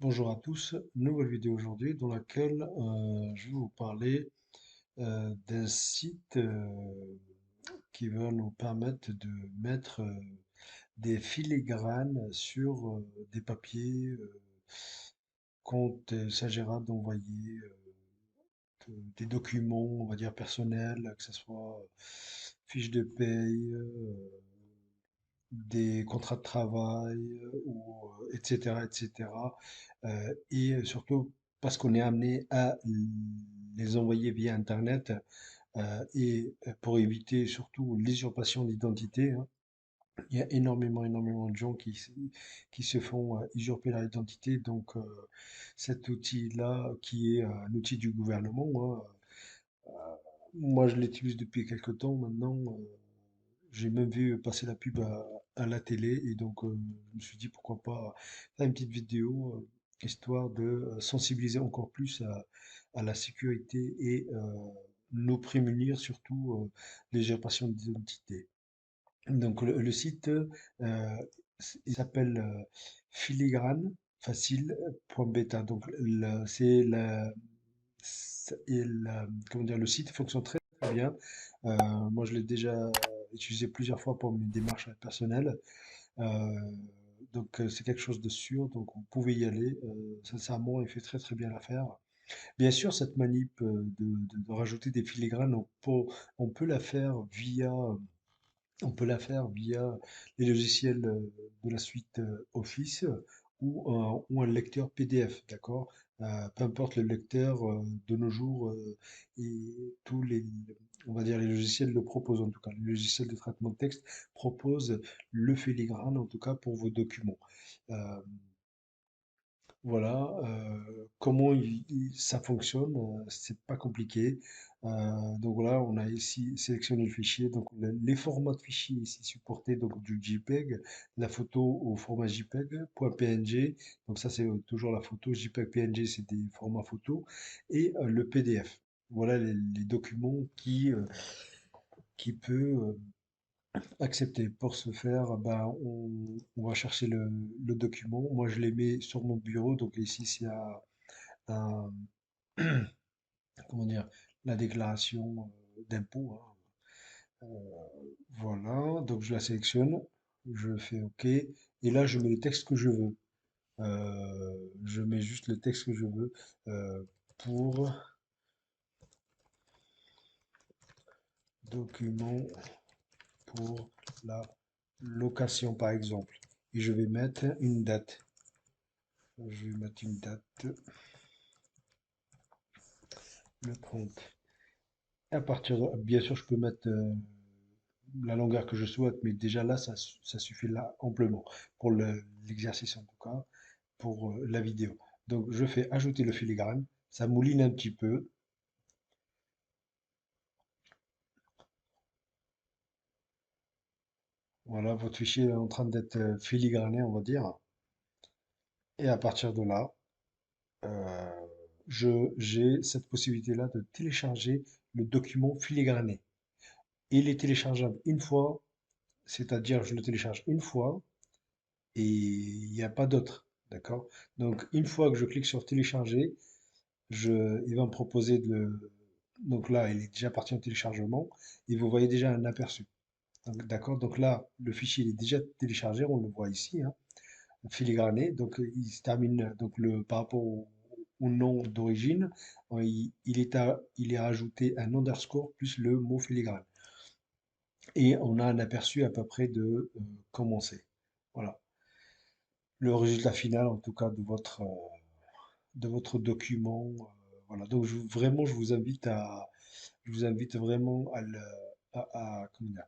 Bonjour à tous, nouvelle vidéo aujourd'hui dans laquelle je vais vous parler d'un site qui va nous permettre de mettre des filigranes sur des papiers quand il s'agira d'envoyer des documents, on va dire personnels, que ce soit fiches de paye, des contrats de travail, ou, etc., etc. Et surtout parce qu'on est amené à les envoyer via Internet et pour éviter surtout l'usurpation d'identité, hein. Il y a énormément de gens qui se font usurper leur identité. Donc cet outil-là, qui est un outil du gouvernement, hein, moi je l'utilise depuis quelque temps maintenant. J'ai même vu passer la pub à la télé et donc je me suis dit pourquoi pas faire une petite vidéo histoire de sensibiliser encore plus à la sécurité et nous prémunir surtout les usurpations d'identité. Donc le site il s'appelle filigrane facile.beta. Donc comment dire, le site fonctionne très bien. Moi, je l'ai déjà utilisé plusieurs fois pour mes démarches personnelles. Euh, donc, c'est quelque chose de sûr. Donc, vous pouvez y aller. Sincèrement, il fait très bien l'affaire. Bien sûr, cette manip de rajouter des filigranes, on peut la faire via les logiciels de la suite Office ou un lecteur PDF, d'accord? Peu importe le lecteur de nos jours, et tous les, on va dire les logiciels le proposent en tout cas. Les logiciels de traitement de texte proposent le filigrane en tout cas pour vos documents. Euh, voilà, comment ça fonctionne, c'est pas compliqué. Donc voilà, on a ici sélectionné le fichier. Donc les formats de fichiers ici supportés, donc du JPEG, la photo au format JPEG, .png. Donc ça c'est toujours la photo. JPEG, PNG c'est des formats photo et le PDF. Voilà les documents qui peut accepter. Pour ce faire, ben, on va chercher le document. Moi, je les mets sur mon bureau. Donc ici, s'il y a un- comment dire, la déclaration d'impôt, hein. Voilà, donc je la sélectionne, je fais OK. Et là, je mets le texte que je veux. Je mets juste le texte que je veux pour document pour la location, par exemple. Et je vais mettre une date. Je vais mettre une date, le prompt. Et à partir de, bien sûr, je peux mettre la longueur que je souhaite, mais déjà là, ça suffit là amplement pour l'exercice en tout cas, pour la vidéo. Donc, je fais ajouter le filigrane, ça mouline un petit peu. Voilà, votre fichier est en train d'être filigrané, on va dire. Et à partir de là, euh, j'ai cette possibilité-là de télécharger le document filigrané. Il est téléchargeable une fois, c'est-à-dire je le télécharge une fois et il n'y a pas d'autre. D'accord? Donc, une fois que je clique sur télécharger, il va me proposer de le. Donc là, il est déjà parti en téléchargement et vous voyez déjà un aperçu. D'accord? Donc là, le fichier il est déjà téléchargé, on le voit ici, hein, filigrané. Donc il se termine donc par rapport au nom d'origine, il est rajouté un underscore plus le mot filigrane. Et on a un aperçu à peu près de commencer. Voilà. Le résultat final, en tout cas, de votre document. Voilà. Donc, vraiment, je vous invite vraiment comment dire,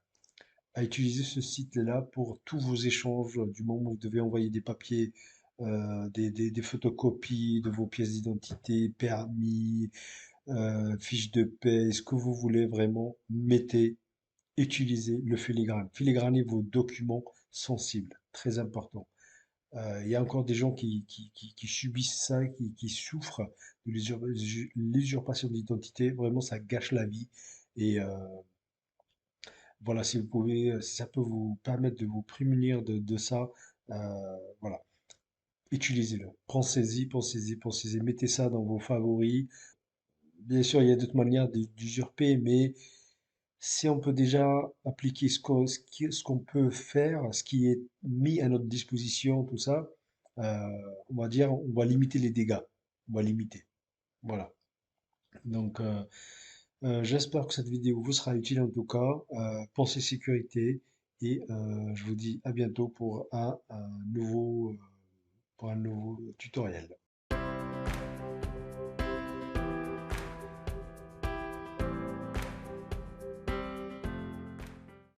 à utiliser ce site-là pour tous vos échanges du moment où vous devez envoyer des papiers, des photocopies de vos pièces d'identité, permis, fiches de paie, ce que vous voulez vraiment, utilisez le filigrane. Filigranez vos documents sensibles, très important. Il y a encore des gens qui subissent ça, qui souffrent de l'usurpation d'identité. Vraiment, ça gâche la vie. Et voilà, si vous pouvez, si ça peut vous permettre de vous prémunir de ça, voilà. utilisez-le. Pensez-y, pensez-y, pensez-y. Mettez ça dans vos favoris. Bien sûr, il y a d'autres manières d'usurper, mais si on peut déjà appliquer ce qu'on peut faire, ce qui est mis à notre disposition, tout ça, on va dire, on va limiter les dégâts. On va limiter. Voilà. Donc, j'espère que cette vidéo vous sera utile en tout cas. Pensez sécurité et je vous dis à bientôt pour un nouveau tutoriel.